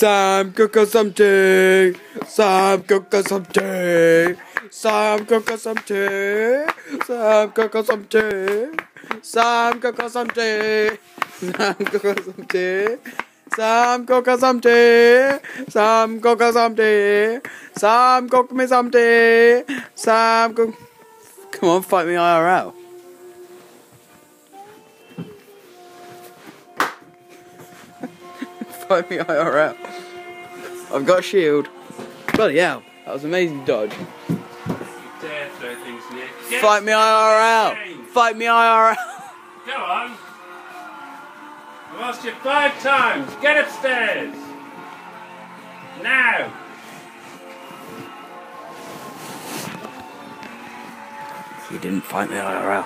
Sam, cook us some tea. Sam, cook us some tea. Sam, cook us some tea. Sam, cook us some tea. Sam, cook us some tea. Sam, cook us some tea. Sam, cook us some tea. Sam, cook us some tea. Sam, cook me some tea. Sam, cook. Come on, fight me IRL. Fight me IRL. I've got a shield. Bloody hell, that was an amazing dodge. You dare throw things in the air. Fight me IRL. Fight me IRL. Go on. I've asked you 5 times. Get upstairs. Now. You didn't fight me IRL.